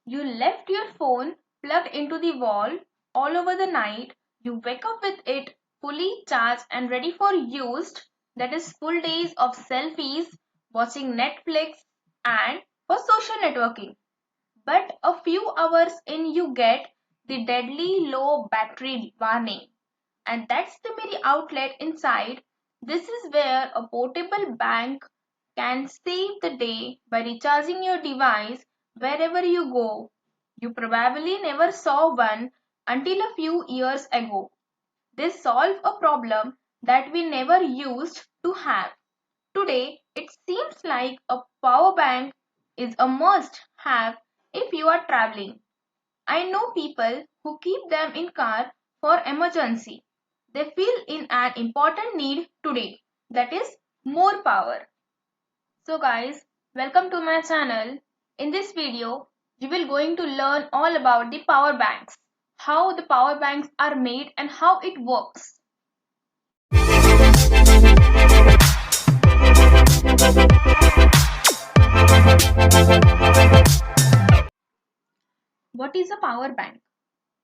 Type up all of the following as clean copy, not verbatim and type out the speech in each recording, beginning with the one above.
You left your phone plugged into the wall all over the night. You wake up with it fully charged and ready for use. That is full days of selfies, watching Netflix, and for social networking. But a few hours in, you get the deadly low battery warning. And that's the very outlet inside. This is where a portable bank can save the day by recharging your device wherever you go. You probably never saw one until a few years ago. They solve a problem that we never used to have. Today, it seems like a power bank is a must have if you are traveling. I know people who keep them in car for emergency. They feel in an important need today, that is more power. So guys, welcome to my channel. In this video, we will going to learn all about the power banks, how the power banks are made and how it works. What is a power bank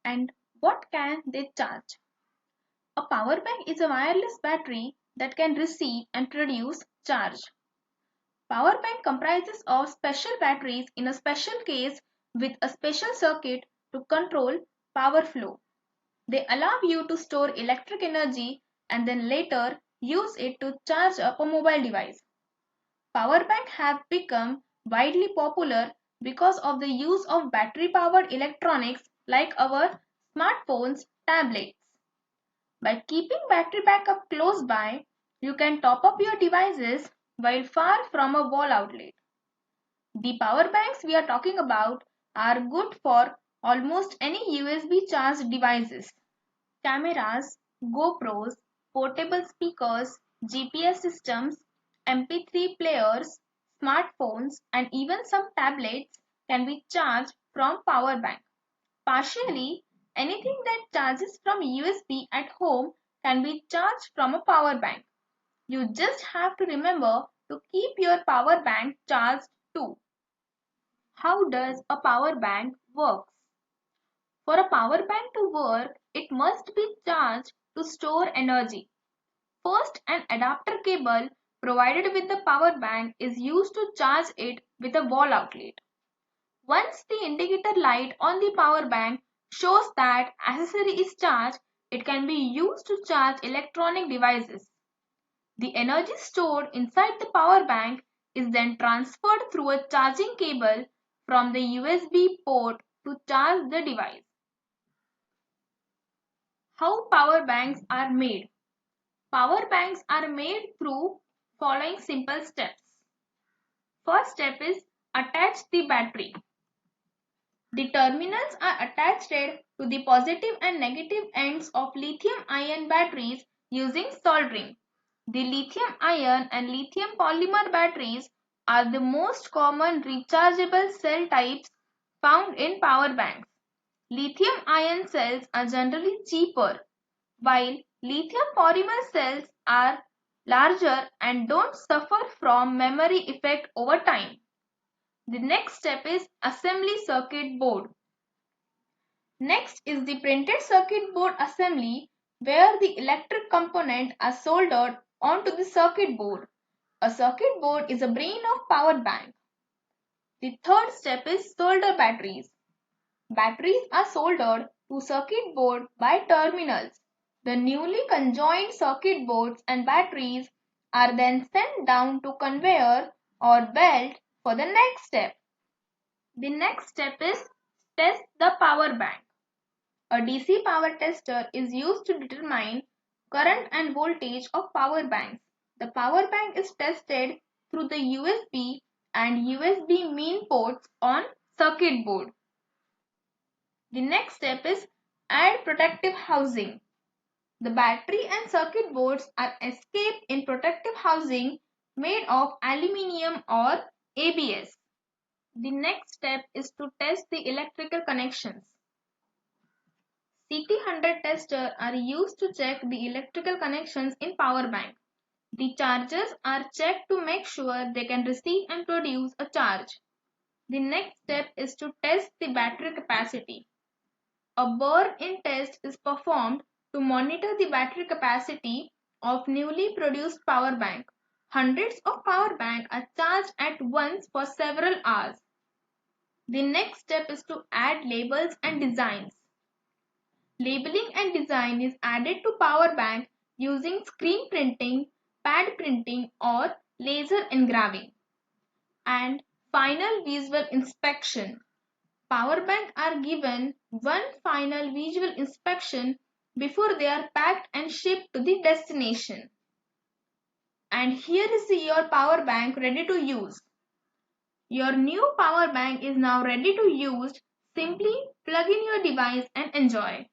and what can they charge? A power bank is a wireless battery that can receive and produce charge. Power bank comprises of special batteries in a special case with a special circuit to control power flow. They allow you to store electric energy and then later use it to charge up a mobile device. Power banks have become widely popular because of the use of battery powered electronics like our smartphones, tablets. By keeping battery backup close by, you can top up your devices while far from a wall outlet. The power banks we are talking about are good for almost any USB charged devices. Cameras, GoPros, portable speakers, GPS systems, MP3 players, smartphones, and even some tablets can be charged from power bank. Partially, anything that charges from USB at home can be charged from a power bank. You just have to remember to keep your power bank charged too. How does a power bank work? For a power bank to work, it must be charged to store energy. First, an adapter cable provided with the power bank is used to charge it with a wall outlet. Once the indicator light on the power bank shows that accessory is charged, it can be used to charge electronic devices. The energy stored inside the power bank is then transferred through a charging cable from the USB port to charge the device. How power banks are made? Power banks are made through following simple steps. First step is attach the battery. The terminals are attached to the positive and negative ends of lithium-ion batteries using soldering. The lithium-ion and lithium polymer batteries are the most common rechargeable cell types found in power banks. Lithium-ion cells are generally cheaper, while lithium polymer cells are larger and don't suffer from memory effect over time. The next step is assembly circuit board. Next is the printed circuit board assembly where the electric components are soldered onto the circuit board. A circuit board is a brain of power bank. The third step is solder batteries. Batteries are soldered to circuit board by terminals. The newly conjoined circuit boards and batteries are then sent down to conveyor or belt for the next step. The next step is test the power bank. A DC power tester is used to determine current and voltage of power banks. The power bank is tested through the USB and USB main ports on circuit board. The next step is add protective housing. The battery and circuit boards are escaped in protective housing made of aluminium or ABS. The next step is to test the electrical connections. CT100 testers are used to check the electrical connections in power bank. The chargers are checked to make sure they can receive and produce a charge. The next step is to test the battery capacity. A burn-in test is performed to monitor the battery capacity of newly produced power bank. Hundreds of power banks are charged at once for several hours. The next step is to add labels and designs. Labeling and design is added to power bank using screen printing, pad printing or laser engraving. And final visual inspection. Power bank are given one final visual inspection before they are packed and shipped to the destination. And here is your power bank ready to use. Your new power bank is now ready to use. Simply plug in your device and enjoy.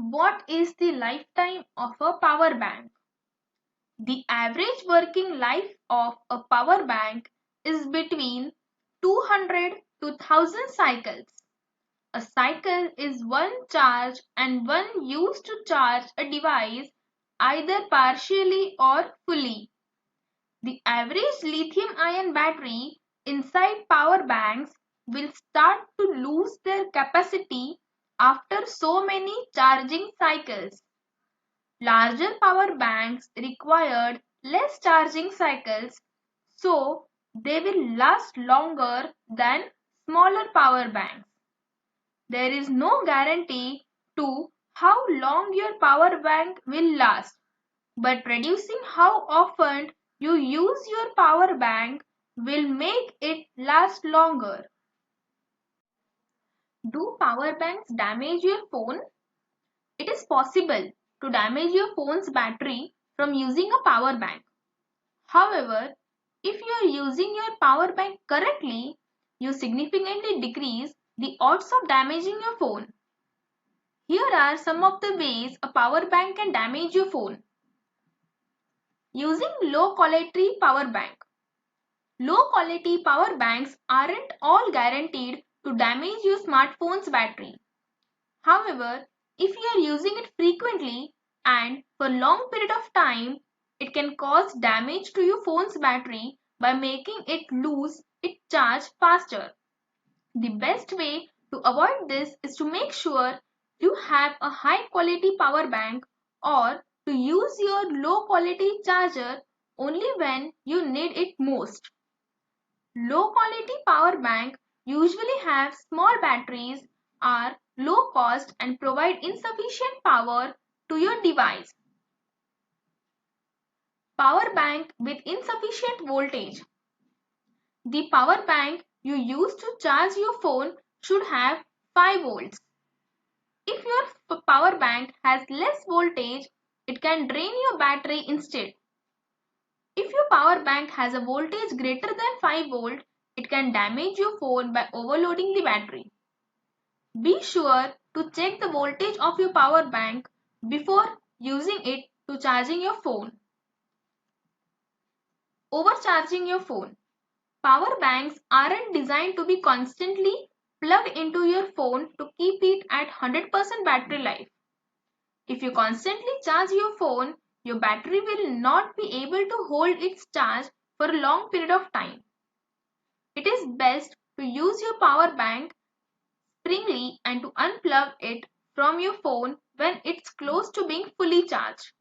What is the lifetime of a power bank? The average working life of a power bank is between 200 to 1000 cycles. A cycle is one charge and one used to charge a device either partially or fully. The average lithium-ion battery inside power banks will start to lose their capacity after so many charging cycles. Larger power banks required less charging cycles, so they will last longer than smaller power banks. There is no guarantee to how long your power bank will last, but reducing how often you use your power bank will make it last longer. Do power banks damage your phone? It is possible to damage your phone's battery from using a power bank. However, if you are using your power bank correctly, you significantly decrease the odds of damaging your phone. Here are some of the ways a power bank can damage your phone. Using low quality power bank. Low quality power banks aren't all guaranteed to damage your smartphone's battery. However, if you are using it frequently and for a long period of time, it can cause damage to your phone's battery by making it lose its charge faster. The best way to avoid this is to make sure you have a high quality power bank or to use your low quality charger only when you need it most. Low quality power bank usually have small batteries, are low cost and provide insufficient power to your device. Power bank with insufficient voltage. The power bank you use to charge your phone should have 5 volts. If your power bank has less voltage, it can drain your battery instead. If your power bank has a voltage greater than 5 volt, it can damage your phone by overloading the battery. Be sure to check the voltage of your power bank before using it to charging your phone. Overcharging your phone. Power banks aren't designed to be constantly plugged into your phone to keep it at 100% battery life. If you constantly charge your phone, your battery will not be able to hold its charge for a long period of time. It is best to use your power bank sparingly and to unplug it from your phone when it's close to being fully charged.